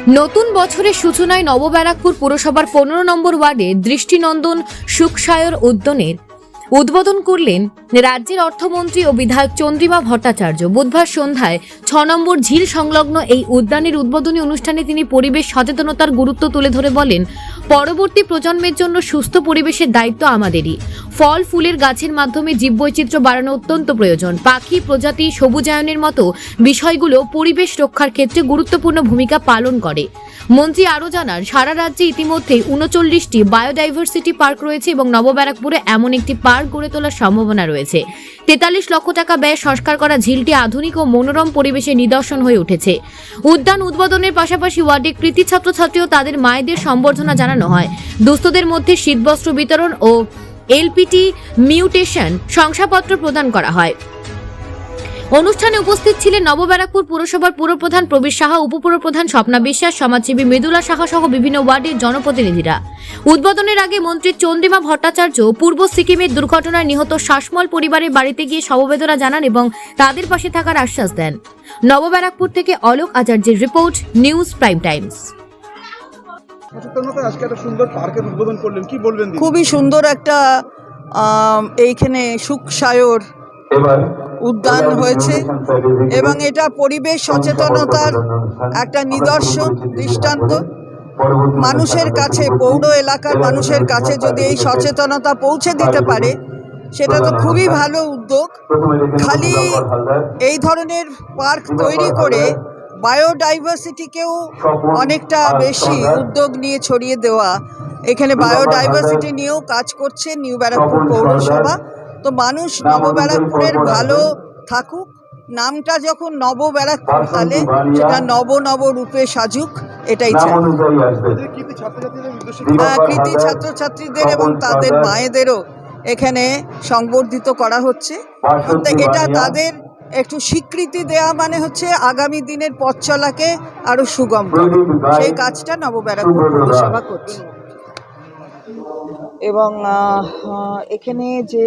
নতুন বছরের সূচনায় নবব্যারাকপুর পুরসভার 15 নম্বর ওয়ার্ডে দৃষ্টিনন্দন সুখসায়র উদ্যানের উদ্বোধন করলেন রাজ্যের অর্থমন্ত্রী ও বিধায়ক চন্দ্রিমা ভট্টাচার্য। বুধবার সন্ধ্যায় 6 নম্বর ঝিল সংলগ্ন এই উদ্যানের উদ্বোধনী অনুষ্ঠানে তিনি পরিবেশ সচেতনতার গুরুত্ব তুলে ধরে বলেন, পরবর্তী প্রজন্মের জন্য সুস্থ পরিবেশের দায়িত্ব আমাদেরই। ফল ফুলের গাছের মাধ্যমে জীববৈচিত্র্য বাড়ানো অত্যন্ত প্রয়োজন। পাখি প্রজাতি, সবুজায়নের মতো বিষয়গুলো পরিবেশ রক্ষার ক্ষেত্রে গুরুত্বপূর্ণ ভূমিকা পালন করে। মন্ত্রী আরও জানান, সারা রাজ্যে ইতিমধ্যে 39টি বায়োডাইভার্সিটি পার্ক রয়েছে এবং নবব্যারাকপুরে এমন একটি পার্ক গড়ে তোলার সম্ভাবনা রয়েছে। 43 লক্ষ টাকা ব্যয়ে সংস্কার করা ঝিলটি আধুনিক ও মনোরম পরিবেশে নিদর্শন হয়ে উঠেছে। উদ্যান উদ্বোধনের পাশাপাশি ওয়ার্ডে কৃতি ছাত্রছাত্রী ও তাদের মায়েদের সম্বর্ধনা জানানো হয়। দুস্থদের মধ্যে শীতবস্ত্র বিতরণ ও এলপিটি মিউটেশন শংসাপত্র প্রদান করা হয়। অনুষ্ঠানে উপস্থিত ছিলেন নবব্যারাকপুর পুরসভার পুরপ্রধান প্রবীর সাহা, উপপুরপ্রধান স্বপ্না বিশ্বাস, সমাজসেবী মৃদুলা সাহা সহ বিভিন্ন ওয়ার্ডের জনপ্রতিনিধিরা। উদ্বোধনের আগে মন্ত্রী চন্দ্রিমা ভট্টাচার্য পূর্ব সিকিমের দুর্ঘটনায় নিহত শাসমল পরিবারের বাড়িতে গিয়ে সমবেদনা জানান এবং তাদের পাশে থাকার আশ্বাস দেন। নবব্যারাকপুর থেকে অলোক আচার্যের রিপোর্ট, নিউজ প্রাইম টাইমস। খুবই সুন্দর একটা এইখানে সুখসায়র উদ্যান হয়েছে এবং এটা পরিবেশ সচেতনতার একটা নিদর্শন, দৃষ্টান্ত। মানুষের কাছে, পৌর এলাকার মানুষের কাছে যদি এই সচেতনতা পৌঁছে দিতে পারে সেটা তো খুবই ভালো উদ্যোগ। খালি এই ধরনের পার্ক তৈরি করে বায়োডাইভার্সিটিকেও অনেকটা বেশি উদ্যোগ নিয়ে ছড়িয়ে দেওয়া। এখানে বায়োডাইভার্সিটি নিয়েও কাজ করছে নিউ ব্যারাকপুর পৌরসভা। তো মানুষ নবব্যারাকপুরের ভালো থাকুক, নামটা যখন নবব্যারাকপুর, তাহলে সেটা নব নব রূপে সাজুক, এটাই চাই। কৃতি ছাত্রছাত্রীদের এবং তাদের মায়েদেরও এখানে সংবর্ধিত করা হচ্ছে। এটা তাদের একটু স্বীকৃতি দেওয়া, মানে হচ্ছে আগামী দিনের পথ চলাকে আরো সুগম করে, সেই কাজটা নবব্যারাকপুর পৌরসভা করছে। এবং এখানে যে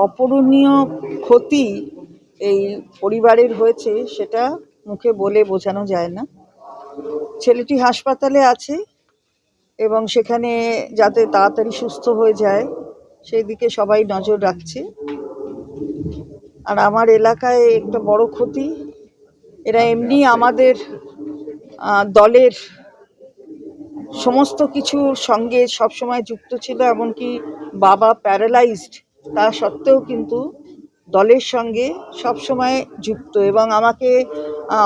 অপূরণীয় ক্ষতি এই পরিবারের হয়েছে সেটা মুখে বলে বোঝানো যায় না। ছেলেটি হাসপাতালে আছে এবং সেখানে যাতে তাড়াতাড়ি সুস্থ হয়ে যায় সেই দিকে সবাই নজর রাখছে। আর আমার এলাকায় একটা বড় ক্ষতি, এরা এমনি আমাদের দলের সমস্ত কিছুর সঙ্গে সবসময় যুক্ত ছিল, এমনকি বাবা প্যারালাইজড তা সত্ত্বেও কিন্তু দলের সঙ্গে সবসময় যুক্ত। এবং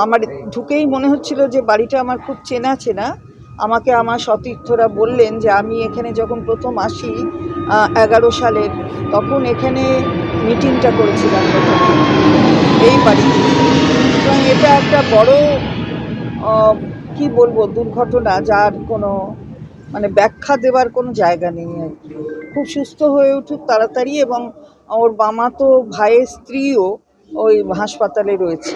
আমার ঢুকেই মনে হচ্ছিল যে বাড়িটা আমার খুব চেনা চেনা। আমাকে আমার সতীর্থরা বললেন যে আমি এখানে যখন প্রথম আসি 11 সালের, তখন এখানে মিটিংটা করেছিলাম এই বাড়িতে। এবং এটা একটা বড় কি বলবো দুর্ঘটনা, যার কোনো মানে ব্যাখ্যা দেওয়ার কোনো জায়গা নেই আর কি। খুব সুস্থ হয়ে উঠুক তাড়াতাড়ি। এবং ওর মামাতো ভাইয়ের স্ত্রীও ওই হাসপাতালে রয়েছে।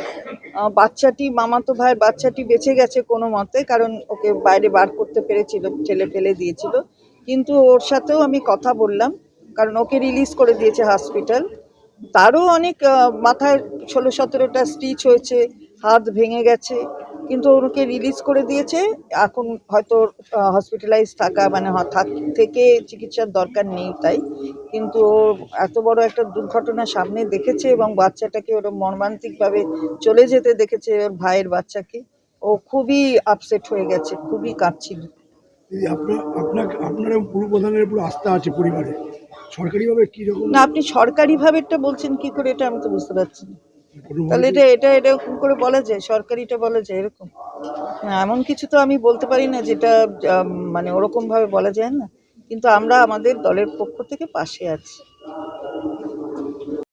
বাচ্চাটি, মামাতো ভাইয়ের বাচ্চাটি বেঁচে গেছে কোনো মতে, কারণ ওকে বাইরে বার করতে পেরেছিল, ঠেলে ফেলে দিয়েছিল। কিন্তু ওর সাথেও আমি কথা বললাম, কারণ ওকে রিলিজ করে দিয়েছে হসপিটাল। তারও অনেক মাথায় 16-17টা স্টিচ হয়েছে, হাত ভেঙে গেছে, কিন্তু ওকে রিলিজ করে দিয়েছে। এখন হয়তো হসপিটালাইজ থাকা মানে থেকে চিকিৎসার দরকার নেই তাই। কিন্তু ও এত বড় একটা দুর্ঘটনা সামনে দেখেছে এবং বাচ্চাটাকে ওর মর্মান্তিকভাবে চলে যেতে দেখেছে, ওর ভাইয়ের বাচ্চাকে। ও খুবই আপসেট হয়ে গেছে, খুবই কাঁদছিল। আপনার পুরো প্রধানের উপর আস্থা আছে পরিবারে, সরকারিভাবে কি রকম? না, আপনি সরকারিভাবে বলছেন কি করে, এটা আমি তো বুঝতে পারছি না। তাহলে এটা এরকম করে বলা যায়, সরকারিটা বলা যায় এরকম? এমন কিছু তো আমি বলতে পারি না যেটা মানে ওরকম ভাবে বলা যায় না। কিন্তু আমরা আমাদের দলের পক্ষ থেকে পাশে আছি।